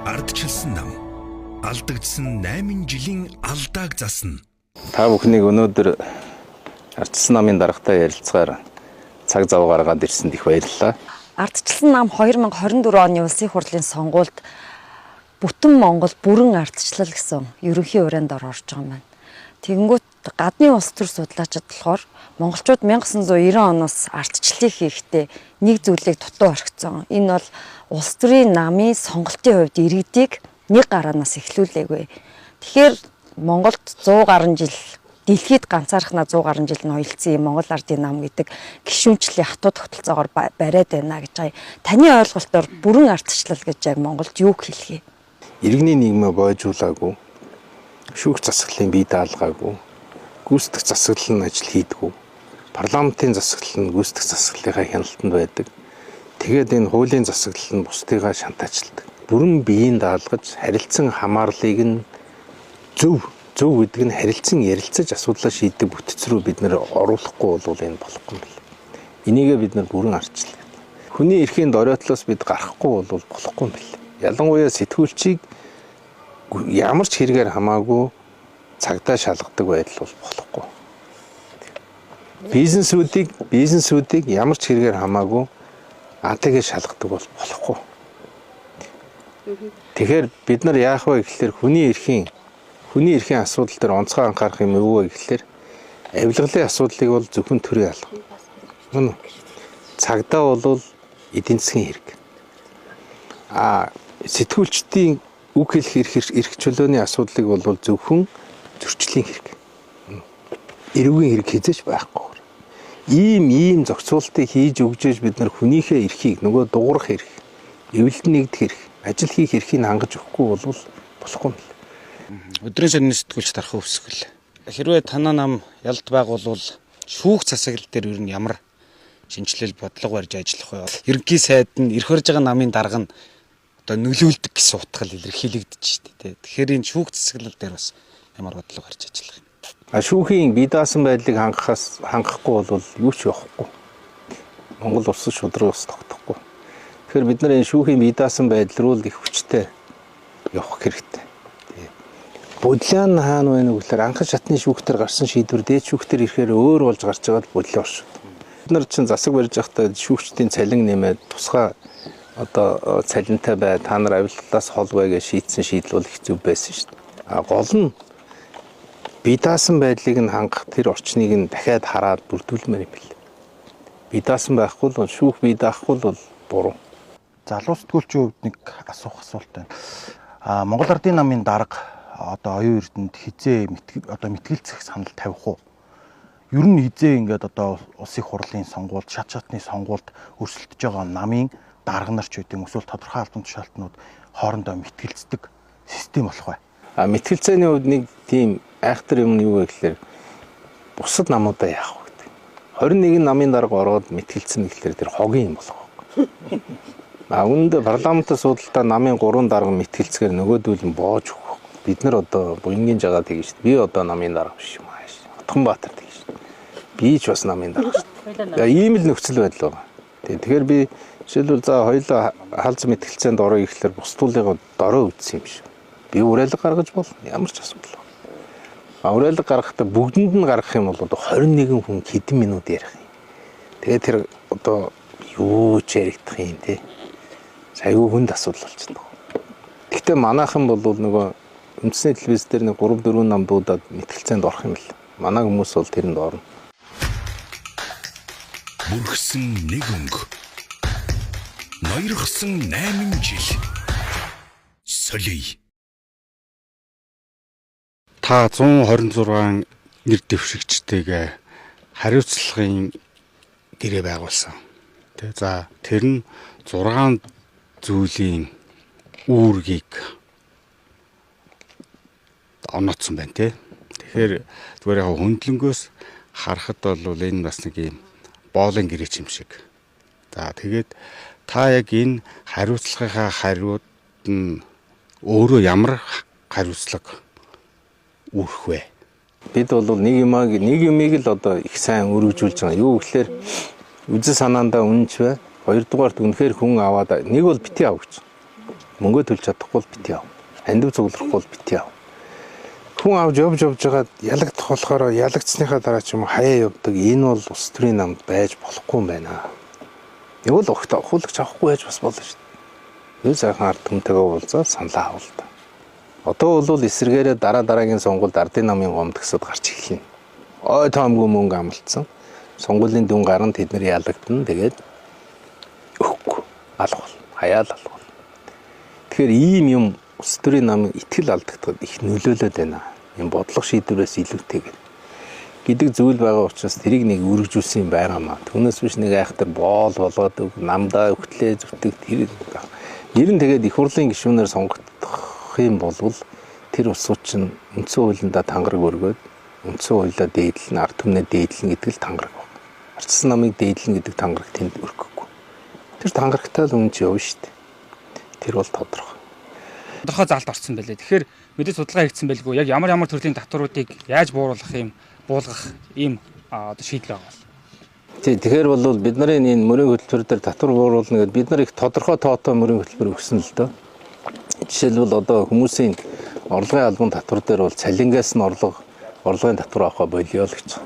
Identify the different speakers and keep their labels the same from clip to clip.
Speaker 1: Ардчилсан нам алдагдсан 8 жилийн алдааг засна.
Speaker 2: Та бүхнийг өнөөдөр ардчилсан намын даргатай ярилцгаар цаг зав гаргаад ирсэнд их баярлалаа.
Speaker 3: Ардчилсан нам 2024 оны улсын хурлын сонгуульд бүтэн Монгол бүрэн ардчлал гэсэн ерөнхий ураанд орж байгаа юм байна. Тэгэнгүүт гадны улс төр судлаачид болохоор монголчууд 1990 оноос ардчлалыг хийхдээ нэг зүйлийг дутуу орхицсон. Энэ бол улс төрийн намын сонголтын хувьд иргэдийг нэг гараанаас эхлүүлээгүй. Тэгэхээр Монголд 100 гаруй жил дэлхийд ганцаархнаа 100 гаруй жил ноёлцсон юм Монгол ардын нам гэдэг гишүүнчлийн хатуу тогтолцоогоор бариад байна гэж байгаа. Таны ойлголтоор бүрэн ардчлал гэж яг Монголд юу хэлхий?
Speaker 2: Иргэний нийгмээ бойжуулаагүй, шүүх засаглалын бие даалгаагүй, гүйцэтгэх засаглал нь ажил хийдэггүй, парламентын засаглал нь гүйцэтгэх засаглалынхаа хяналтанд байдаг. Тэгээд энэ хуулийн засаглал нь бусдыгаа шантаачилдаг. Бүрэн биеийн даалгаж харилцан хамаарлыг нь зөв гэдэг нь харилцан ярилцаж асуудлаа шийддэг бүтц рүү бид нэр оруулахгүй бол энэ болохгүй юм байна. Энийгээ бид нар бүрэн ардчлал. Хүний эрхийн доройтлоос бид гарахгүй бол болохгүй юм байна. Ялангуяа сэтгүүлчийг ямар ч хэрэгээр хамаагүй цагдаа шалгадаг байдал бол болохгүй. Бизнесүүдийг ямар ч хэрэгээр хамаагүй антигээ шалгадаг бол болохгүй. Тэгэхээр бид нар яах вэ гэхэлэр хүний эрхийн асуудал дээр онцгой анхаарах юм юу вэ гэхэлэр авилгалын асуудлыг бол зөвхөн төрийн алга. Мөн цагдаа бол эдийн засгийн хэрэг. Сэтгүүлчдийн үг хэлэх эрх чөлөөний асуудлыг бол зөвхөн зөрчлийн хэрэг. Эрүүгийн хэрэг хязгаарч байхгүй. Ийм зохицуултыг хийж өгчөөж бид нар хүнийхээ эрхийг нөгөө дуурах эрх, эвлэлд нэгдэх эрх, ажил хийх эрхийг хангаж өгөхгүй бол болохгүй юм.
Speaker 4: Өдрийн шөнийн сэтгүүлч тарах өвсгөл. Хэрвээ танаа нам ялд байгуулвал шүүх засаглал дээр ер нь ямар шинжилэл бодлого барьж ажиллах вэ? Ерөнхий сайд нь ирэх орж байгаа намын дарга нь одоо нөлөөлдөг гэсэн утгал илэрхийлэгдэж штэ. Тэгэхээр энэ шүүх засаглал дээр бас ямар бодлого барьж ажиллах юм?
Speaker 2: Шүүхийн бие даасан байдлыг хангахгүй бол юу ч явахгүй. Монгол улс шудраг ус тогтохгүй. Тэгэхээр бид нар энэ шүүхийн бие даасан байдал руу их хүчтэй явах хэрэгтэй. Бодлон хаана вэ гэхээр анхан шатны шүүхтэр гарсан шийдвэр дээд шүүхтэр ирэхээр өөр болж гарч байгаа бодлоо оршууд. Бид нар чинь засаг барьж байхдаа шүүгчдийн цалин нэмээд тусгай одоо цалинтай бай та нар авилгалаас хол бай гэж шийдсэн шийдэл бол их зөв байсан шүү дээ. Гол нь бие даасан байдлыг нь хангах тэр орчныг нь дахиад хараад бүрдүүлмээр юм бэл. Бие даасан байхгүй бол шүүх бие даахгүй бол буруу.
Speaker 5: Залуу сэтгүүлчийн хувьд нэг асуулт байна. Монгол ардын намын дарга одоо оюун эрдэнэд хизээ мэтгэлцэх санал тавих уу? Ер нь хизээ ингээд одоо улсын хурлын сонгуульд, шатны сонгуульд өрсөлдөж байгаа намын дарга нар ч үгүй эсвэл тодорхой албан тушаалтнууд хоорондоо мэтгэлцдэг систем болох бай.
Speaker 2: Мэтгэлцээний хувьд нэг тийм айхтар юм нь юу вэ гэхээр бусад намуудаа яах вэ гэдэг. 21 намын дарга ороод мэтгэлцэн гэхэлэр тэр хогийн юм болох вэ. Үүндээ парламентын судалтаа намын 3 дарга мэтгэлцгээр нөгөөдөл нь боож өгөх. Бид нар одоо буянгийн жагаа тэгж шүү дээ. Би одоо намын дарга биш юм ааш. Отгонбаатар тэгж шүү дээ. Би ч бас намын дарга шүү дээ. Ийм л нөхцөл байдал байгаа. Тэгэхээр би жишээлбэл за хоёулаа халз мэтгэлцээнд орё гэхэлэр бусдуулыг дорой үтсэн юм шиг. Би уриалга гаргаж бол ямар ч асуудал. Уриалга гаргахдаа бүгдэнд нь гаргах юм бол одоо 21 хүн хэдэн минут ярих юм. Тэгээд тэр одоо юу ч яригдах юм те. Аюу хүнд асуудал болчихно. Гэхдээ манайхан бол нөгөө үндэсний телевиз дээр нэг 3-4 нам дуудаад мэтгэлцээнд орох юм бэл. Манай хүмүүс бол тэрэнд орно.
Speaker 1: Бүрхсэн нэг өнгө. Ноёрхсон 8 жил. Солий.
Speaker 6: Та 126 нэр дэвшигчтэйгээ хариуцлагын гэрээ байгуулсан. За тэр нь 6 зүйлийн үүргийг онооцсон байна те. Тэгэхээр зүгээр яг хөндлөнгөөс харахад бол энэ бас нэг юм боолын гэрээч юм шиг. За тэгээд та яг энэ хариуцлагынхаа хариуд нь өөрөө ямар хариуцлага үүрэх вэ?
Speaker 2: Бид бол нэг юмыг л одоо их сайн өргөжүүлж байгаа. Юу гэхээр үзэл санаандаа үнэнч бай. Хоёрдугаарт үнэхээр хүн аваад нэг бол бити авч. Мөнгө төлж чадахгүй бол бит яв. Андив цуглахгүй бол бит яв. Хүн авч явж байгаа ялагдах болохоор ялагдсныхаа дараа ч юм уу хаяа явдаг. Энэ бол улс төрийн намд байж болохгүй юм байна. Юу л ухуулагч авахгүй байж бас болно шүү дээ. Юу сайхан ард түмтэйгээ уулзаад саналаа авал та. Одоо бол эсэргээрээ дараагийн сонгуульд ардын намын гомдгсод гарч эхэлнэ. Ой тоомгүй мөнгө амлцсан. Сонгуулийн дүн гарна тэдний ялагдана. Тэгээд өгөхгүй. Алгуул. Хаяал алгуул. Тэгэхээр ийм юм улс төрийн намын итгэл алдагдахад их нөлөөлөд байна. Ийм бодлого шийдвэрээс илүүтэйгээр гэдэг зүйл байгаа учраас тэрийг нэг үргэлжүүлсэн юм байгаамаа. Түүнээс биш нэг айхтар боол болгоод намдаа өгтлээ зүтдэг тэр ер нь тэгээд их хурлын гишүүнээр сонгогдох юм бол тэр улсууд чинь үндсэн хуулиндаа тангараг өргөөд үндсэн хуулиа дээдлэн ард түмнээ дээдлэн гэдэг л тангараг байна. Арчсан намыг дээдлэн гэдэг тангараг тэнд өргөхгүй. Тэр тангарагтай л үнэн чи явна шүү дээ. Тэр бол тодорхой.
Speaker 7: Тодорхой заалт орсон байлээ. Тэгэхээр мэдээ судалгаа хийгдсэн байлгүй. Яг ямар төрлийн татваруудыг яаж буулгах ийм одоо шийдэл байгаа.
Speaker 2: Тэгэхээр бол бид нарын энэ мөрийн хөтөлбөр дээр татвар бууруулна гэдээ бид нар их тодорхой тоотой мөрийн хөтөлбөр өгсөн л доо. Жишээлбэл одоо хүмүүсийн орлогын албан татвар дээр бол цалингаас нь орлогын татвар авах болио л гэж.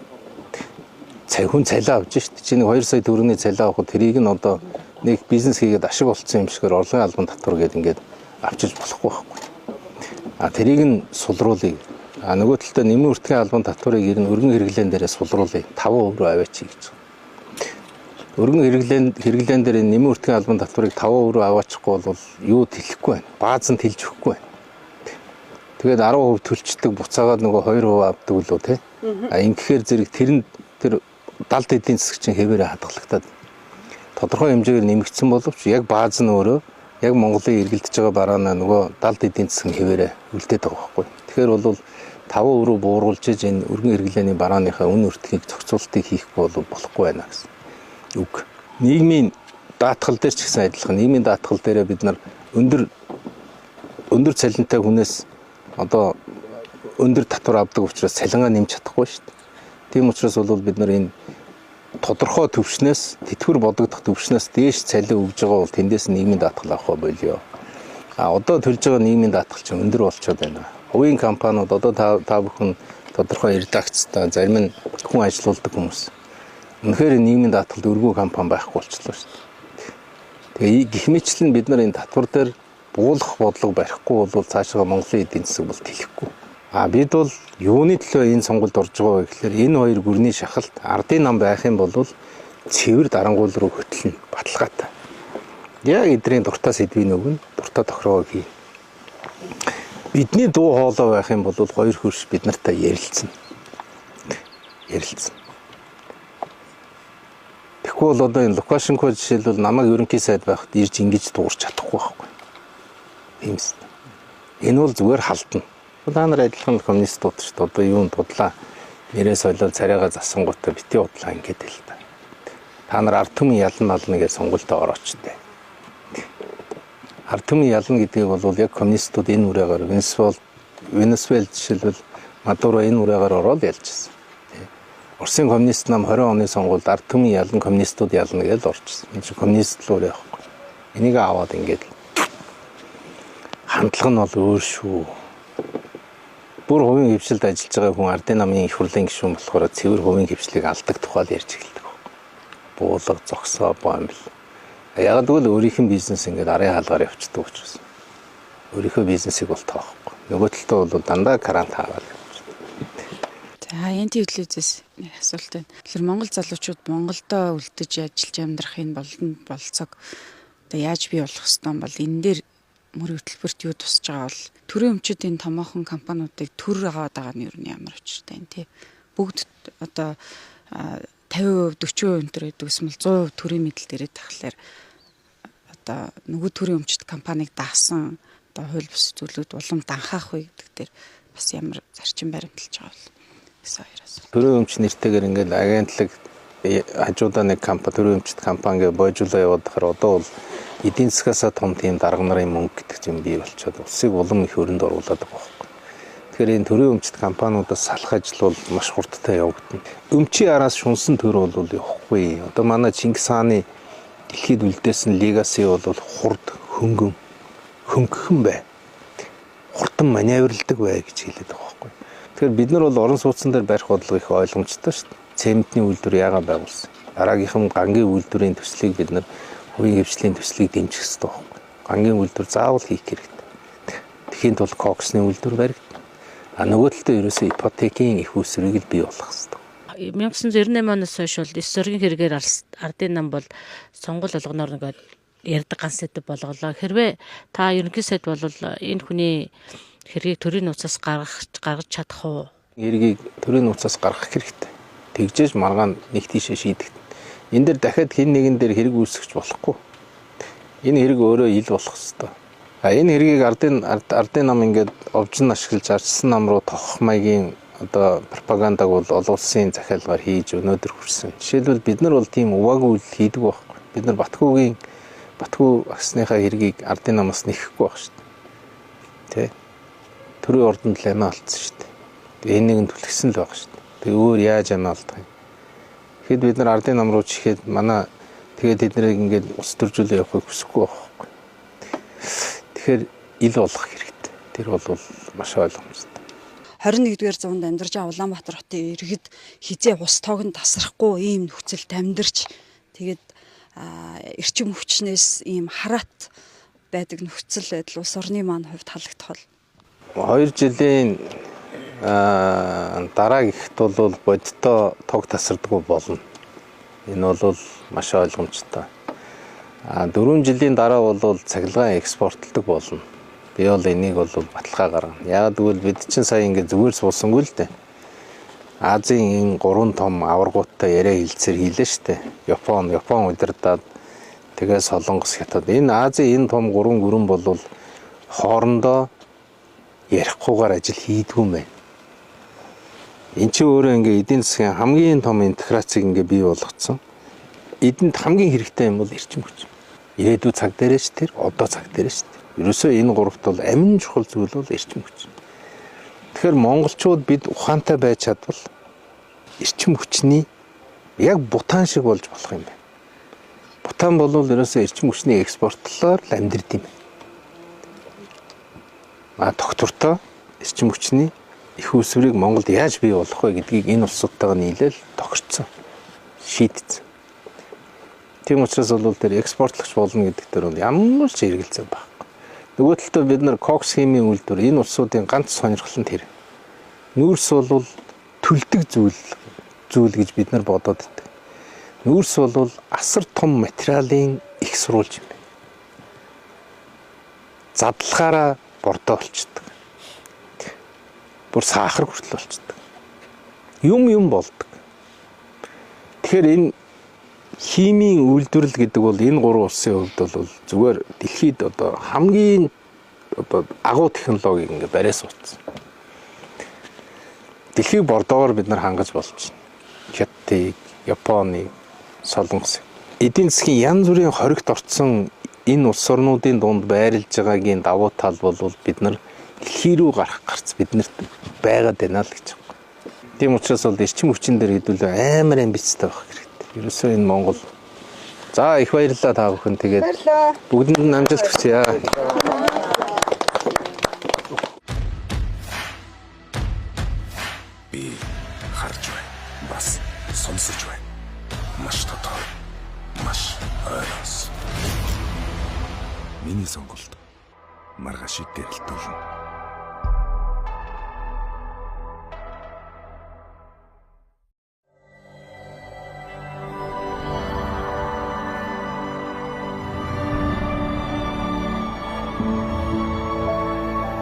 Speaker 2: Хүн цалиа авч шít. Чи нэг 2 сая төгрөгийн цалиа авахд тэрийг нь одоо нэг бизнес хийгээд ашиг болцсон юм шигээр орлогын албан татвар гэдэг ингээд авчиж болохгүй байхгүй. Тэрийг нь сулруулъя. Нөгөө талдаа нэмийн үртгэн албан татварыг ер нь өргөн хэрэглэн дээрээ сулруулъя. 5% руу аваач гэж. Өргөн хэрэглэн дээр нэмийн үртгэн албан татварыг 5% руу аваачихгүй бол юу тэлэхгүй байна. Бааз нь тэлж өгөхгүй байна. Тэгээд 10% төлчдөг буцаагаад нөгөө 2% авдаг үлээ тий. Ингэхээр зэрэг тэр далд эдийн засаг чинь хэвээрээ хадгалагдаад тодорхой хэмжээгээр нэмэгдсэн боловч яг бааз нь өөрөө яг Монголын эргэлдэж байгаа бараанаа нөгөө далд эдийн засаг хэвээрээ үлдээд байгаа байхгүй. Тэгэхээр бол 5% руу бууруулж энэ өргөн хэрэглээний барааныхаа үн өртгийг зохицуултыг хийхгүй бол болохгүй байна гэсэн үг. Нийгмийн даатгал дээр ч гэсэн адилхан. Нийгмийн даатгал дээр бид нар өндөр цалинтай хүнээс одоо өндөр татвар авдаг учраас цалингаа нэмж чадахгүй шүү дээ. Тийм учраас бол бид нар энэ тодорхой төвшнөөс тэтгэвэр бодогдох төвшнөөс дээш цалин өгж байгаа бол тэндээс нийгмийн даатгал авах болио. Одоо төлж байгаа нийгмийн даатгал чинь өндөр болчиход байна. Хувийн компаниуд одоо та бүхэн тодорхой редакцтай зарим нь хүн ажилуулдаг хүмүүс. Үнэхээр нийгмийн даатгалд өргөө компани байхгүй болчихлоо шүү дээ. Тэгээ гэх мэтлэн бид нар энэ татвар дээр буулгах бодлого барихгүй бол цаашаа Монголын эдийн засаг бол тэлэхгүй. Бид бол юуны төлөө энэ сонгуульд орж байгаа вэ гэхээр энэ хоёр гүрний шахалт ардын нам байх юм бол цэвэр дарангуул руу хөтлөнө баталгаатай. Яг эдрийн дуртай сэдвийн өгнө, дуртай тохироо хий. Бидний дуу хоолой байх юм бол хоёр хөрш бид нартай ярилцсан. Тэгэхгүй бол одоо энэ Лукашенко жишээлбэл намайг ерөнхий сайд байхад ирж ингэж дуурч чадахгүй байхгүй. Тиймээс. Энэ бол зүгээр халтна. Та нар адилхан коммунистууд ч одоо юунд бодлаа. Нэрээ солиод царайгаа засангуудаа бити бодлаа ингээд л та. Та нар ард түмэн ялна мална гэж сонгуультай орооч дээ. Ард түмэн ялна гэдгийг бол яг коммунистууд энэ үрээгээр Венесуэл жишээлбэл Мадуро энэ үрээгээр ороод ялж ирсэн. Оросын коммунист нам 20 оны сонгуульд ард түмэн ялна коммунистууд ялна гэж орчихсон. Энэ чинь коммунист л үрээ байхгүй. Энийг аваад ингээд хандлага нь бол өөр шүү. Бүр хувийн хвшилд ажиллаж байгаа хүн ардын намын их хурлын гишүүн болохоор цэвэр хувийн хвшлийг алдаг тухай л ярьж эхэлдэг. Буулга зогсоо боомл. Яг л өөрийнх нь бизнес ингээд арын хаалгаар явчихдаг учраас. Өөрийнхөө бизнесийг бол тоохгүй. Нөгөө талдаа бол дандаа карант хаагаад явчихдаг.
Speaker 8: За энэ телевизээс нэг асуулт байна. Тэгэхээр Монгол залуучууд Монголдо үлдэж ажиллаж амьдрахын болцоог одоо яаж бий болох ёстой юм бол энэ дээр мөр хөтөлбөрт юу тусч байгаа бол төрийн өмчөдийн томоохон компаниудыг төр аваад байгаа нь юу ямар очиртай юм тий. Бүгд одоо 50%, 40% өнтөр гэдэг эсвэл 100% төрийн мэдэл дээрээ тахлаар одоо нөгөө төрийн өмчт компанийг даасан одоо хууль бус зүйлүүд улам данхаах вэ гэдэг дээр бас ямар зарчим баримталж байгаа бол гэсэн хоёроос.
Speaker 2: Төрийн өмч нэртэйгээр ингээд агентлаг хажуудаа нэг компани төрийн өмчт компани гэж боожуулаа явуудахаар одоо бол эдийн засгаас том тийм дарга нарын мөнгө гэдэг юм бий болчиход улсыг улам их өрөнд оруулаад байгаа байхгүй. Тэгэхээр энэ төрийн өмчт компаниудаас салах ажил бол маш хурдтай явагдана. Өмчийн араас шунсан төр бол явахгүй. Одоо манай Чингис хааны дэлхийд үлдээсэн легаси бол хурд хөнгөн хөнгөн бай. Хурдан маневрлдаг бай гэж хэлээд байгаа байхгүй. Тэгэхээр бид нар бол орон сууцсан дээр барих бодлого их ойлгомжтой шүү дээ. Цементний үйлдвэр яагаад байгуулсан? Дараагийнхан гангийн үйлдвэрийн төслийг бид нар хувийн хвшлийн төслийг дэмжих хэрэгтэй байхгүй. Гангийн үйлдвэр заавал хийх хэрэгтэй. Тэхийн тулд коксны үйлдвэр баригдана. А нөгөө талдаа ерөөсөө ипотекийн их усрыг л бий болгох хэрэгтэй.
Speaker 9: 1998 оноос хойш бол 9 зургийн хэрэгээр ардын нам бол сонгол болгоноор ингээд ярддаг ганц сэдв болголоо. Хэрвээ та ерөнхий сайд бол энэ хүний хэргийг төрийн нууцаас гаргаж чадах уу?
Speaker 2: Хэргийг төрийн нууцаас гаргах хэрэгтэй. Тэгжээж маргаан нэг тийшээ шийдэх. Энэ дээр дахиад хэн нэгэн дээр хэрэг үүсгэж болохгүй. Энэ хэрэг өөрөө ил болох хэрэгтэй. А энэ хэргийг ардын нам ингээд овжин ашиглаж арчсан нам руу тохох маягийн одоо пропагандаг бол олон улсын захиалгаар хийж өнөөдөр хүрсэн. Жишээлбэл бид нар бол тийм уваагүй үйл хийдэг байхгүй. Бид нар Батгүй агсныхаа хэргийг ардын намаас нэхэхгүй байх шүү дээ. Тэ? Төрийн ордонд л амиа алдсан шүү дээ. Тэгээ энэ нэгэн түлхсэн л байх шүү дээ. Тэгээ өөр яаж амиа алдах юм? Тэгэхэд бид нар ардын нам руу чихээд манай тэгээд тэднийг ингээд ус төржүүлээ явахыг хүсэхгүй байхгүй. Тэгэхээр ил болох хэрэгтэй. Тэр бол маш ойлгомжтой.
Speaker 8: 21-р зуунд амьдарч байгаа Улаанбаатар хотын иргэд хизээ ус тоогонд тасрахгүй ийм нөхцөлд амьдарч тэгээд эрчим хүчнээс ийм хараат байдаг нөхцөл байдал улс орны маань хувьд халагдах бол
Speaker 2: 2 жилийн дараагийнхт бол бодиттой тог тасардаггүй болно. Энэ бол маш ойлгомжтой. 4 жилийн дараа бол цахилгаан экспортлдог болно. Би бол энийг бол баталгаа гаргана. Яагаад гэвэл бид чинь сая ингээд зүгээр суусангүй л дээ. Азийн энэ 3 том аваргуудтай яриа хэлцээр хийлээ штэ. Япон удирдаад тэгээ Солонгос хятад. Энэ Азийн энэ том 3 гүрэн бол хоорондоо ярихгүйгээр ажил хийдгүй юм байна. Энд чи өөрөө ингээ эдийн засгийн хамгийн том интеграцийг ингээ бий болгоцсон. Эдэнд хамгийн хэрэгтэй юм бол эрчим хүч. Ирээдүйн цаг дээрээс тэр одоо цаг дээрээс тэр. Ерөөсөө энэ гуравт бол амин чухал зүйл бол эрчим хүч. Тэгэхээр монголчууд бид ухаантай байж чадвал эрчим хүчний яг Бутан шиг болж болох юм байна. Бутан бол ерөөсөө эрчим хүчний экспортлоор л амьдрд юм. Доктортой эрчим хүчний их усврыг Монголд яаж бий болох вэ гэдгийг энэ улсуудтайгаа нийлээл тохирцсон. Шийдсэн. Тийм учраас бол тэр экспортлогч болно гэдэг дээр бол ямар ч хэрэгэлцээ байхгүй. Нөгөө талдаа бид нар кокс химийн үйлдвэр энэ улсуудын ганц сонирхол нь тэр. Нүүрс бол төлдөг зүйл гэж бид нар бодоод байдаг. Нүүрс бол асар том материалын их сурвалж юм байна. Задлахаараа бордоо болчдөг. Бүр сахар хүртэл болчдөг. Юм болдог. Тэгэхээр энэ химийн үйлдвэрлэл гэдэг бол энэ 3 улсын хувьд бол зүгээр дэлхийд одоо хамгийн агуу технологиг ингээ барай суудсан. Дэлхийг бордоогоор бид нар хангаж болж байна. Хятадыг, Японыг, Солонгосыг. Эдийн засгийн янз бүрийн хоригт орцсон энэ улс орнуудын дунд байрлаж байгаагийн давуу тал бол бид нар дэлхий рүү гарц биднэрт байгаад байна л гэж байна. Тийм учраас бол эрчим хүчин дээр хэдүүл амар амбицтай байх хэрэгтэй. Ерөөсөө энэ Монгол. За их баярлалаа та бүхэн. Тэгээд бүгдэнд нь амжилт хүсье.
Speaker 1: Би харж байна. Бас сонсож байна. Маш тодор. Маш ойроос. Миний сонголт маргаашиг гэрэлтүүлнэ.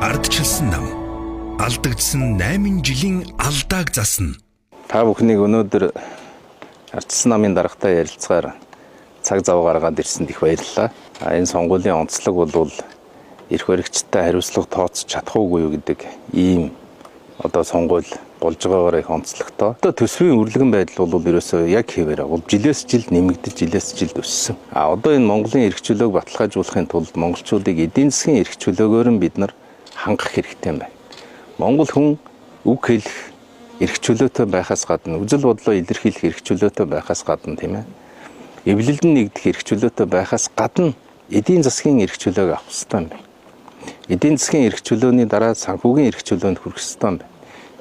Speaker 1: Ардчилсан нам алдагдсан 8 жилийн алдааг засна.
Speaker 2: Та бүхнийг өнөөдөр ардчилсан намын даргатай ярилцгаар цаг зав гаргаад ирсэнд их баярлалаа. Энэ сонгуулийн онцлог бол эрх баригчтай хариуцлага тооцож чадахгүй юу гэдэг ийм одоо сонгуул болж байгаагаар их онцлогтой. Одоо төсвийн үрлэгэн байдал бол ерөөсөө яг хэвээр бол жилээс жилд нэмэгдэж жилээс жилд өссөн. Одоо энэ Монголын эрх чөлөөг баталгаажуулахын тулд монголчуудыг эдийн засгийн эрх чөлөөгөөр нь бид нар хангах хэрэгтэй юм байна. Монгол хүн үг хэлэх эрх чөлөөтэй байхаас гадна, үзэл бодлоо илэрхийлэх эрх чөлөөтэй байхаас гадна тийм ээ. Эвлэлд нь нэгдэх эрх чөлөөтэй байхаас гадна эдийн засгийн эрх чөлөөг авах хэрэгтэй юм байна. Эдийн засгийн эрх чөлөөний дараа санхүүгийн эрх чөлөөнд хүрэх ёстой юм байна.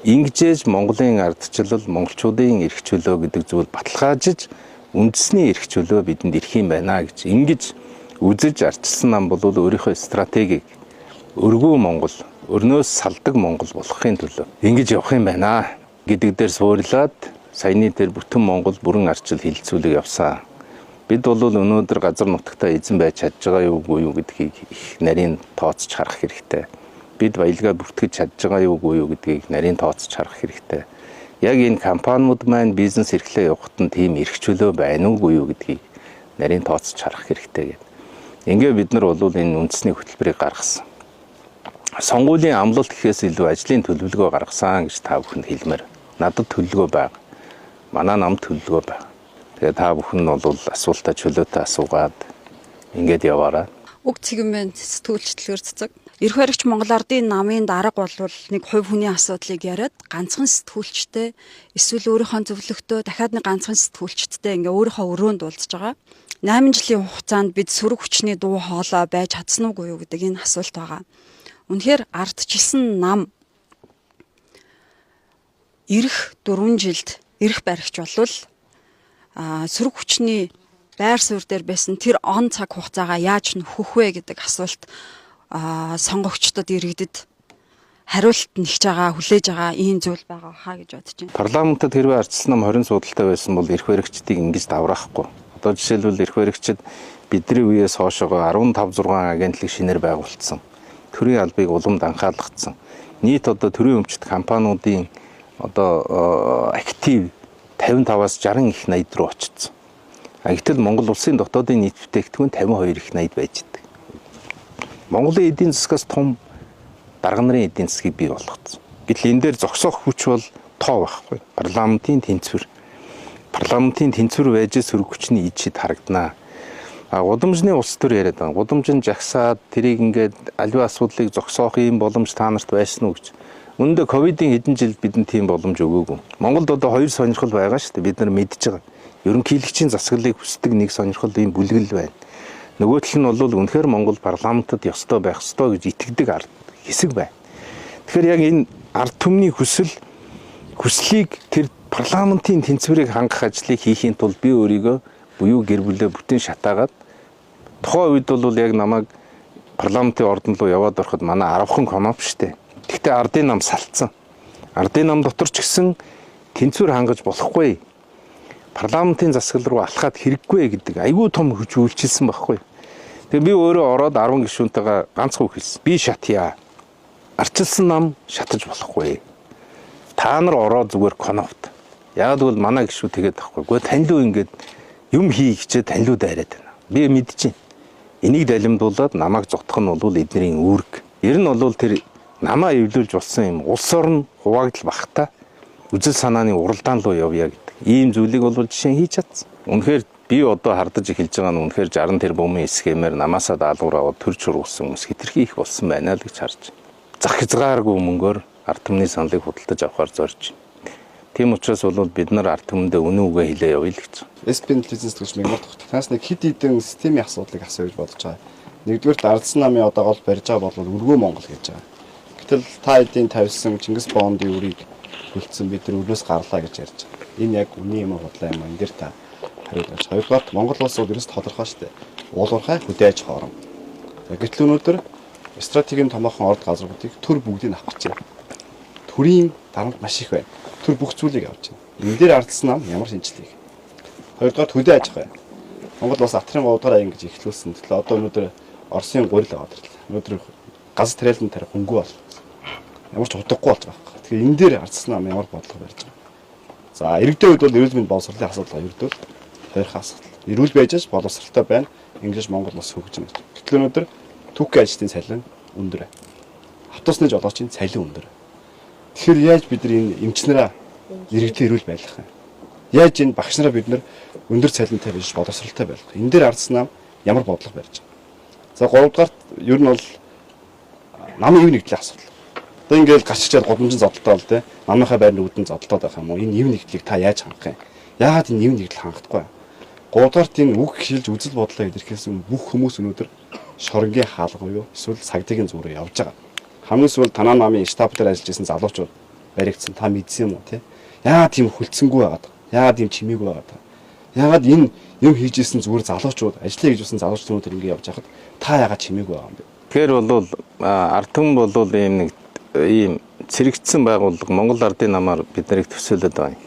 Speaker 2: Ингэжээж Монголын ардчлал, монголчуудын эрх чөлөө гэдэг зүйл баталгаажиж үндэсний эрх чөлөө бидэнд ирэх юм байна гэж ингэж үзэж ардчилсан нам бол өөрийнхөө стратегийг өргөө Монгол, өрнөөс салдаг Монгол болохын төлөө ингэж явах юм байна гэдэг дээр суурлаад саяны дээр бүтэн Монгол бүрэн ардчил хилцүүлэг явсан. Бид бол өнөөдөр газар нутагтаа эзэн байж чадж байгаа юугүй юу гэдгийг их нарийн тооцож харах хэрэгтэй. Бид баялгаа бүртгэж чадж байгаа юугүй юу гэдгийг нарийн тооцож харах хэрэгтэй. Яг энэ компаниуд маань бизнес эрхлээ явахад нь тийм эрх чөлөө байна уугүй юу гэдгийг нарийн тооцож харах хэрэгтэй гэдэг. Ингээ бид нар бол энэ үндэсний хөтөлбөрийг гаргасан. Сонгуулийн амлалт гэхээс илүү ажлын төлөвлөгөө гаргасан гэж та бүхэнд хэлмээр. Надад төлөвлөгөө байна. Манай намд төлөвлөгөө байна. Тэгээ та бүхэн нь бол асуултаа чөлөөтэй асуугаад ингээд яваарай.
Speaker 10: Уг цэгмэнд сэтгүүлчлэгээр цэцэг. Эрх баригч Монгол Ардын намын дарга бол нэг хувь хүний асуудлыг яриад ганцхан сэтгүүлчтэй эсвэл өөрийнхөө зөвлөгтөө дахиад нэг ганцхан сэтгүүлчтэй ингээ өөрийнхөө өрөөнд уулзж байгаа. 8 жилийн хугацаанд бид сөрөг хүчний дуу хоолой байж чадсан уугүй юу гэдэг энэ асуулт байгаа. Үнэхээр ардчилсан нам ирэх 4 жилд эрх баригч болвол сөрөг хүчний байр суурь дээр байсан тэр он цаг хугацаагаа яаж нөхөх вэ гэдэг асуулт сонгогчдод иргэдэд хариулт нэгж байгаа, хүлээж байгаа ийм зүйл байгаа хаа гэж бодож байна.
Speaker 2: Парламентод хэрвээ ардчилсан нам 20 судалтай байсан бол эрх баригчдыг ингэж давраахгүй. Одоо жишээлбэл эрх баригчид бидний үеэс хоошоогоо 15-6 агентлаг шинээр байгуулсан. Төрийн албыг уламд анхаалгацсан. Нийт одоо төрийн өмчт компаниудын одоо актив 55-аас 60 их 80 руу очсон. Гэтэл Монгол улсын дотоодын нийт бүтээгдэхүүн 52 их 80 байж байгаа. Монголын эдийн засгаас том дарга нарын эдийн засгийг бий болгоцсон. Гэтэл энэ дээр зогсоох хүч бол тоо байхгүй. Парламентын тэнцвэр байж сөрөг хүчний ид шид харагданаа. Гудамжны улс төр яриад байна. Гудамжин жагсаад тэрийг ингээд аливаа асуудлыг зогсоох юм боломж та нарт байсан уу гэж. Үүндээ ковидын хэдэн жилд бидэнд тийм боломж өгөөгүй. Монголд одоо 2 сонирхол байгаа шүү дээ. Бид нар мэдж байгаа. Ерөнхийлөгчийн засаглалыг хүсдэг нэг сонирхол ийм бүлгэл байна. Нөгөө тал нь бол үнэхээр Монгол парламентод ёстой байх ёстой гэж итгэдэг ард хэсэг байна. Тэгэхээр яг энэ ард түмний хүслийг тэр парламентын тэнцвэрийг хангах ажлыг хийхийн тулд би өөрийгөө буюу гэр бүлээ бүтэн шатаагаад тухайн үед бол яг намайг парламентын ордон руу яваад ороход манай 10хан коноп штэ. Гэхдээ ардын нам салцсан. Ардын нам дотор ч гэсэн тэнцвэр хангаж болохгүй. Парламентын засаглал руу алхаад хэрэггүй гэдэг айгүй том хүч үйлчилсэн байхгүй. Тэгээ би өөрөө ороод 10 гишүүнтэйгээ ганцхан үг хэлсэн. Би шатъя. Арчилсан нам шатаж болохгүй. Та нар ороод зүгээр конопт. Яг бол манай гишүү тэгээд байхгүй. Гэхдээ танилуу ингээд юм хий хичээ танилуу дайраад байна. Би мэдчихээн. Энийг далимдуулаад намайг зогтох нь бол эдний үүрэг. Ер нь бол тэр намаа эвлүүлж болсон юм улс орн хуваагдал багтаа үзэл санааны уралдаан руу явъя гэдэг. Ийм зүйлийг бол жишээ хийж чадсан. Үнэхээр би одоо хардаж эхэлж байгаа нь үнэхээр 60 тэрбумын эсхэмээр намаасаа даалгавар аваад төрж сургуулсан хүмүүс хэтэрхий их болсон байна л гэж харж байна. Зах хязгааргүй мөнгөөр ард түмний саналыг худалдаж авахар зорж байна. Тийм учраас бол бид нар ард түмэндээ үнэн үгээ хэлээ явъя л гэж.
Speaker 11: SP телевизэн сэтгүүлч Мягмар Тогт. Танаас нэг хэд хэдэн системийн асуудлыг асууж бодож байгаа. Нэгдүгээр ардсан намын одоо гол барьж байгаа бол өргөө Монгол гэж байгаа. Гэтэл та эдийн тавьсан Чингис Бондын үрийг хөлдсөн бид нар өрнөөс гарлаа гэж ярьж байгаа. Энэ яг үнэн юм уу худлаа юм энэ дэр та хариулж. Хоёрдугаар Монгол улс бол ерөөс тодорхой шүү дээ. Уулуурхай хөдөө аж хоорон. Гэтэл өнөөдөр стратегийн томоохон орд газруудыг төр бүгдийг авах гэж байна. Төрийн дарамт маш их байна. Төр бүх зүйлийг авч байна. Энэ дээр ардсан нам ямар шинжилгээ. Хоёрдугаар хөдөө аж ахуй. Монгол улс атрын 3 дугаар аян гэж эхлүүлсэн. Тэгэхээр одоо өнөөдөр Оросын гурил аваад ирлээ. Өнөөдөр газ тариалан тарих хөнгөө бол ямар ч удахгүй болж байгаа. Тэгэхээр энэ дээр ардсан нам ямар бодлого барьж байгаа. За иргэдийн үед бол эрүүл мэндийн боловсролын асуудал ердөө хоёрхан асуудал. Эрүүл байжж боловсролтой байна. Ингэж Монгол улс хөгжиж байна. Гэтэл өнөөдөр түүхий ажилтны цалин өндөр. Автобусны жолоочийн цалин өндөр. Тэгэхээр яаж бид нар энэ эмчнэрээ иргэдийн эрүүл байлгах юм? Яаж энэ багш нараа бид нар өндөр цалинтай байж боловсролтой байлгах? Энэ дээр ардсан нам ямар бодлого барьж байгаа. За 3 дугаарт ер нь бол намын ив нэгдлийн асуудал. Одоо ингээл гаччаад гудамжин зодтолтой бол те намынхаа байрны үүдэн зодтолтой байх юм уу? Энэ ив нэгдлийг та яаж хангах юм? Яагаад энэ ив нэгдэл хангахгүй? 3 дугаарт энэ үг хэлж үзэл бодлоо илэрхийлсэн бүх хүмүүс өнөөдөр шоронгийн хаалга буюу эсвэл сагдгийн зүрээ явж байгаа. Хамгийн сүүлд танаа намын штаб дээр ажиллаж исэн залуучууд баригдсан та мэдсэн юм уу те? Яагаад тийм хүлцэнгүй байгаад? Яагаад тийм чимээгүй байгаад? Яагаад энэ юм хийж исэн зүгээр залуучууд ажиллая гэж усан залуучууд ингэ явж байхад та яагаад чимээгүй байгаа юм бэ?
Speaker 2: Тэгэхээр бол ард түмэн бол ийм нэг ийм цэрэгдсэн байгууллага Монгол Ардын намаар бид нарыг төсөөлөд байгаа юм.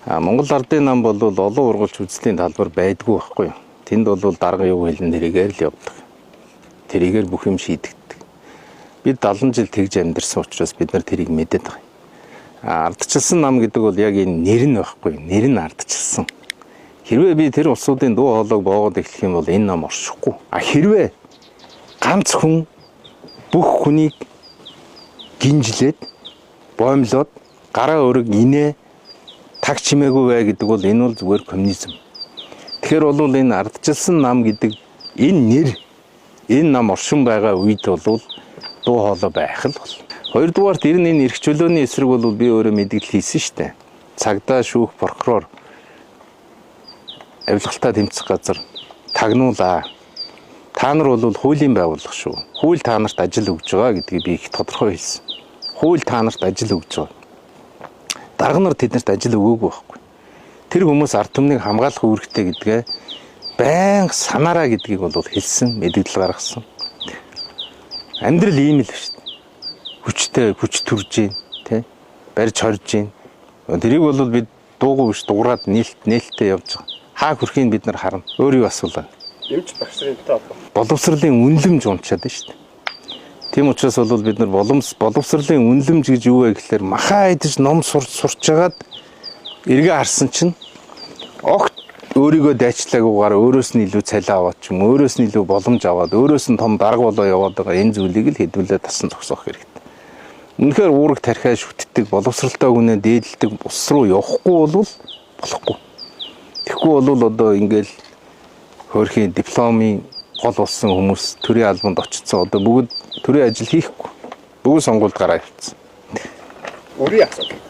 Speaker 2: Монгол Ардын нам бол олон ургалч үзлийн талбар байдгүй байхгүй юу? Тэнд бол дарга юу хэлэн тэрийгээр л явдаг. Тэрийгээр бүх юм шийдэгдэг. Бид 70 жил тэгж амьдэрсэн учраас бид нар тэрийг мэдээд байгаа. Ардчилсан нам гэдэг бол яг энэ нэр нь байхгүй юу? Нэр нь ардчилсан. Хэрвээ би тэр улсуудын дуу хоолойг боогод эхлэх юм бол энэ нам оршихгүй. Хэрвээ ганц хүн бүх хүнийг гинжлээд боомлоод гараа өрөг инээ таг чимээгүй бай гэдэг бол энэ бол зүгээр коммунизм. Тэгэхээр бол энэ ардчилсан нам гэдэг энэ нэр энэ нам оршин байгаа үед бол дуу хоолой байх л бол. Хоёрдугаарт энэ эрх чөлөөний эсрэг бол би өөрөө мэдгэл хийсэн шүү дээ. Цагдаа, шүүх, прокурор авилгалтаа тэмцэх газар тагнуулаа. Та нар бол хуулийн байгууллага шүү. Хууль та нарт ажил өгж байгаа гэдгийг би их тодорхой хэлсэн. Хууль та нарт ажил өгж байгаа. Дарга нар тэднэрт ажил өгөөгүй байхгүй. Тэр хүмүүс ард түмнийг хамгаалах үүрэгтэй гэдгээ байнга санаараа гэдгийг бол хэлсэн, мэдээлэл гаргасан. Амьдрал ийм л шүү дээ. Хүчтэй, хүч төрж гин, тэ? Барьж хорж гин. Тэрийг бол бид дуугүй биш дуурайд нээлттэй явж байгаа. Хаа хүрхийг бид нар харна. Өөрийгөө асуулаа.
Speaker 11: Эмч багшрынтай одоо
Speaker 2: боловсролын үнэлэмж унчаад байна шүү дээ. Тийм учраас бол бид нар боловсролын үнэлэмж гэж юу вэ гэхээр махаа идэж ном сурчгаад эргээ харсан чинь огт өөрийгөө дайчлаагүйгээр өөрөөс нь илүү цалин аваад ч юм өөрөөс нь илүү боломж аваад өөрөөс нь том дарга болоо яваад байгаа энэ зүйлийг л хэдвүүлээ тасан зогсоох хэрэгтэй. Үнэхээр уураг тархиа шүтдэг боловсролтой хүнээ дээдэлдэг бус руу явахгүй бол болохгүй. Тэгэхгүй бол одоо ингээл хөөрхийн дипломын гол болсон хүмүүс төрийн албанд очсон. Одоо бүгд төрийн ажил хийхгүй. Бүгд сонгуульд гараа явцсан.
Speaker 11: Өөрийн асуудал.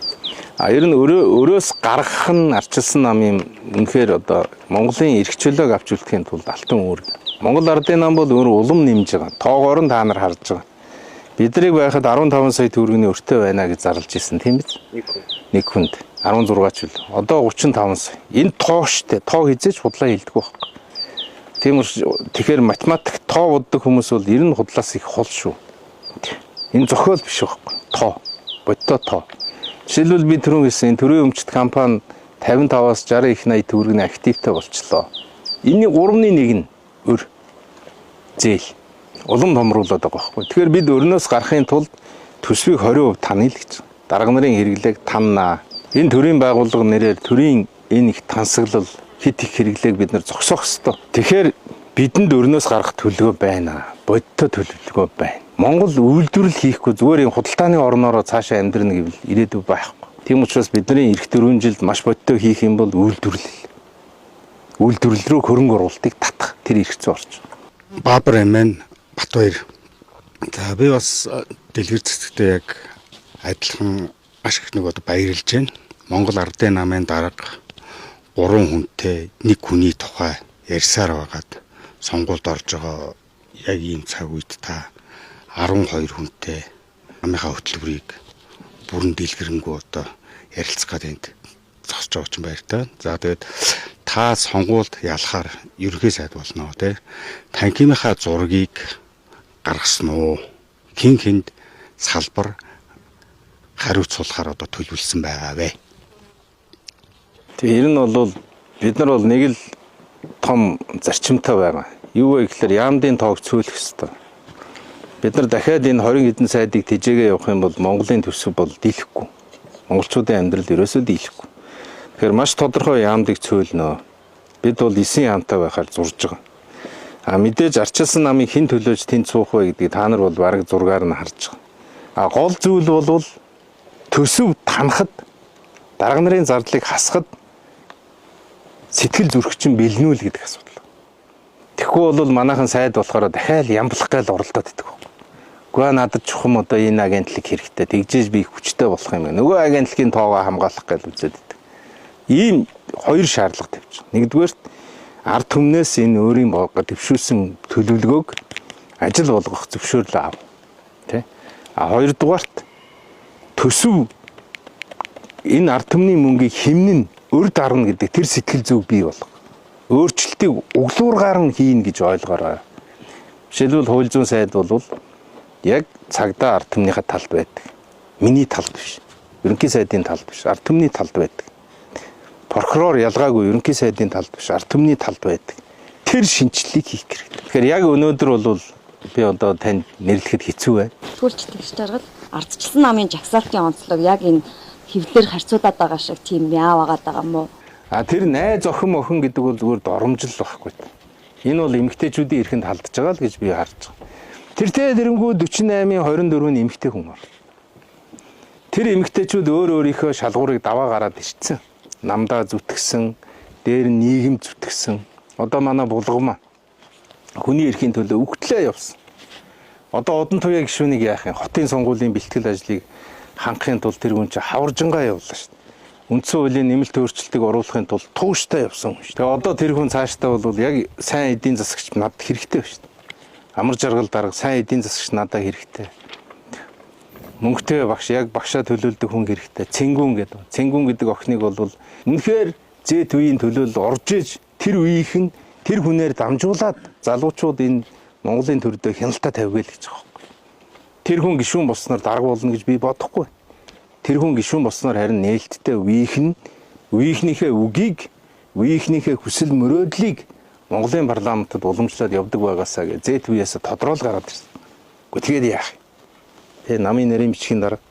Speaker 2: Ер нь өрөөс гаргах нь ардчилсан намын үнэхээр одоо Монголын эрх чөлөөг авч үлдэхийн тулд алтан үүрэг. Монгол Ардын нам бол өөр улам нэмж байгаа. Тоогоор нь та нар харж байгаа. Бидрийг байхад 15 сая төгрөгийн өртөө байна гэж зарлж ирсэн тийм биз? Нэг хүнд 16 ч үл. Одоо 35 сая. Энэ тоо штэ. Тоо хизээч худлаа хилдэггүй байхгүй. Тэгэхээр математик тоо боддог хүмүүс бол ер нь худлаас их хол шүү. Энэ зохиол биш байхгүй. Тоо. Бодтой тоо. Жишээлбэл би түрүүн хэлсэн төрийн өмчт компани 55-аас 60 их 80 төгрөгийн активтай болчлоо. Энийн 3/1 нь өр зээл улам томруулаад байгаа байхгүй. Тэгэхээр бид өрнөөс гарахын тулд төсвийг 20% танил гэж. Дарга нарын хэрэглээг таннаа. Энэ төрийн байгууллага нэрээр төрийн энэ их тансаглал хит их хэрэглээг бид нар зогсоох ёстой. Тэгэхээр бидэнд өрнөөс гарах төлөвлөгөө байна. Бодтой төлөвлөгөө байна. Монгол үйлдвэрлэл хийхгүй зүгээр юм худалдааны орноороо цаашаа амьдрна гэвэл ирээдүй байхгүй. Тийм учраас бидний эх 4 жилд маш бодтой хийх юм бол үйлдвэрлэл. Үйлдвэрлэл рүү хөрөнгө оруулалтыг татах тэр эрх зүй орж.
Speaker 6: Баабар Амин Батбаяр. За би бас дэлгэр цэцэгтэй яг адилхан маш их нэг одоо баярлж байна. Монгол Ардын намын дарга 3 хүнтэй нэг хүний тухай ярьсаар байгаад сонгуульд орж байгаа яг ийм цаг үед та 12 хүнтэй намынхаа хөтөлбөрийг бүрэн дэлгэрэнгүй одоо ярилцах гэдэг зогсож байгаа ч баяр та. За тэгээд та сонгуульд ялахаар ерөнхий сайд болно тий. Танхимынхаа зургийг гаргасан уу? Хин хинд салбар хариуцуулахаар одоо төлөвлөсөн байгаа вэ?
Speaker 2: Тэгээ ер нь бол бид нар бол нэг л том зарчимтай байгаа. Юу вэ гэхээр яамдын тоог цөөлөх ёстой. Бид нар дахиад энэ 20 хэдэн сайдыг тэжээгээ явах юм бол Монголын төсөв бол дийлэхгүй. Монголчуудын амьдрал ерөөсөө дийлэхгүй. Тэгэхээр маш тодорхой яамдыг цөөлнө. Бид бол 9 яамтай байхаар зурж байгаа. Мэдээж арчилсан намыг хэн төлөөж тэнд суух вэ гэдгийг та нар бол бараг зургаар нь харж байгаа. Гол зүйл бол төсөв танахад дарга нарын зардлыг хасахад сэтгэл зүрхчин бэлнүүл гэдэг асуудал. Тэгэхгүй бол манайхан сайд болохоор дахиад ямблах гайл оролдоод идэх. Гэхдээ надад чухам одоо энэ агентлаг хэрэгтэй. Тэгжээж би хүчтэй болох юм байна. Нөгөө агентлагийн тоогоо хамгаалах гайл үзээд идэг. Ийм хоёр шаардлага тавьж. Нэгдүгээрт ард түмнээс энэ өөрийн дэвшүүлсэн төлөвлөгөөг ажил болгох зөвшөөрлөө ав. Тэ? А хоёрдугаарт төсөв энэ ард түмний мөнгийг хэмнэн өр дарна гэдэг тэр сэтгэл зүйг бий болго. Өөрчлөлтийг углуургаар нь хийн гэж ойлгоорой. Жишээлбэл хууль зүйн сайд бол яг цагдаа ард түмнийхээ талд байдаг. Миний талд биш. Ерөнхий сайдын талд биш. Ард түмний талд байдаг. Прокурор ялгаагүй ерөнхий сайдын талд биш. Ард түмний талд байдаг. Тэр шинжилгээг хийх хэрэгтэй. Тэгэхээр яг өнөөдөр бол би одоо танд нэрлэхэд хэцүү байна.
Speaker 3: Сүүлч тэгш жаргал ардчилсан намын жагсаалтын онцлог яг энэ хэвлэлээр харьцуулаад байгаа шиг тийм яа байгаа даа мó.
Speaker 2: А тэр найз охин гэдэг бол зүгээр доромжил байхгүй. Энэ бол эмэгтэйчүүдийн эрхэнд халдж байгаа л гэж би харж байгаа. Тэртээ дэрэнгүү 48-ийн 24-ний эмэгтэй хүн байна. Тэр эмэгтэйчүүд өөрийнхөө шалгуурыг даваа гараад ирсэн. Намдаа зүтгэсэн, дээр нь нийгэм зүтгэсэн. Одоо манай булгамаа хүний эрхийн төлөө үгтлээ явсан. Одоо Одон туяа гишүүнийг яах юм? Хотын сонгуулийн бэлтгэл ажлыг хангахын тулд тэр хүн чинь хаваржангаа явууллаа шүү дээ. Үндсэн хуулийн нэмэлт өөрчлөлтийг оруулахын тулд тууштай явсан хүн шүү. Тэгээ одоо тэр хүн цаашдаа бол яг сайн эдийн засагч надад хэрэгтэй шүү дээ. Амар жаргал дарга сайн эдийн засагч надад хэрэгтэй. Мөнгөтэй багш яг багшаа төлөөлдөг хүн хэрэгтэй. Цэнгүүн гэдэг. Цэнгүүн гэдэг охиныг бол үнэхээр зэт үеийн төлөөлөл орж иж тэр үеийнх нь тэр хүнээр дамжуулаад залуучууд энэ Монголын төрдөө хяналтаа тавьгээл гэж байгаа юм. Тэр хүн гишүүн болсноор дарга болно гэж би бодохгүй. Тэр хүн гишүүн болсноор харин нээлттэй үеийнхнийхээ үгийг, үеийнхнийхээ хүсэл мөрөөдлийг Монголын парламентод уламжлаад явдаг байгаасаа гэж зэт үеэс тодорхойл гараад ирсэн. Гэхдээ тэгээд яах вэ? Намын нэрийн бичгийн дарга.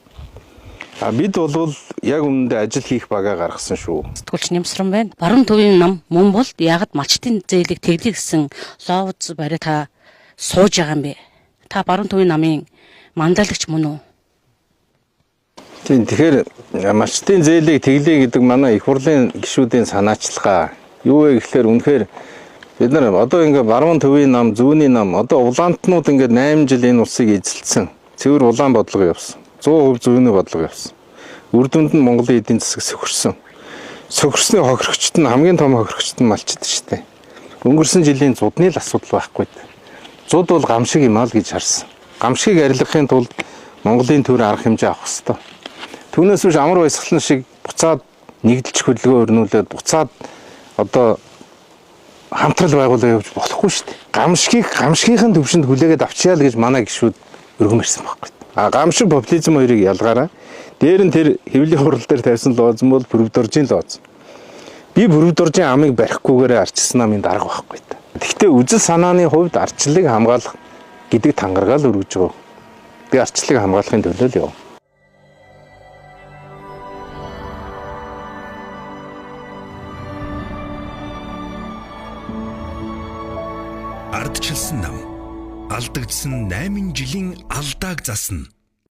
Speaker 2: А бид бол яг үүндээ ажил хийх багаа гаргасан шүү.
Speaker 9: Сэтгүүлч Нямсран байна. Баруун төвийн нам мөн бол ягд малчтын зээлийг тэглэх гэсэн ловц бариа та сууж байгаа юм бэ? Та баруун төвийн намын мандалагч мөн үү?
Speaker 2: Тийм тэгэхээр малчтын зээлийг тэглэе гэдэг манай их хурлын гишүүдийн санаачлага юу вэ гэхээр үнэхээр бид нар одоо ингээ баруун төвийн нам, зүүнний нам одоо улаантнууд ингээ 8 жил энэ улсыг эзэлсэн. Цэвэр улаан бодлого явсан. 100% зүүнний бодлого явсан. Үр дүнд нь Монголын эдийн засаг сөхөрсөн. Сөхөрсний хохирогчд нь хамгийн том хохирогчд нь малчд шүү дээ. Өнгөрсөн жилийн зудны л асуудал байхгүй. Зуд бол гамшиг юм аа л гэж харсан. Гамшигыг арилгахын тулд Монголын төр арга хэмжээ авах хэрэгтэй. Түүнээс биш амар баясгалан шиг буцаад нэгдэлч хөдөлгөөн өрнүүлээд буцаад одоо хамтрал байгуулаа явж болохгүй шүү дээ. Гамшигын төвшөнд хүлээгээд авчяа л гэж манай гишүүд өргөмөрсөн байхгүй. А гамшиг популизм хоёрыг ялгаараа. Дээр нь тэр хэвлэлийн хурал дээр тавьсан лооз бол Бүрвдоржийн лооз. Би Бүрвдоржийн амыг барихгүйгээр арчилсан намын дарга байхгүй. Гэхдээ үжил санааны хувьд арчлалыг хамгаалах гэдэг тангаргаал өргөж байгаа. Би арчлалыг хамгаалахын төлөө л яв.
Speaker 1: Ардчилсан нам алдагдсан 8 жилийн алдааг засна.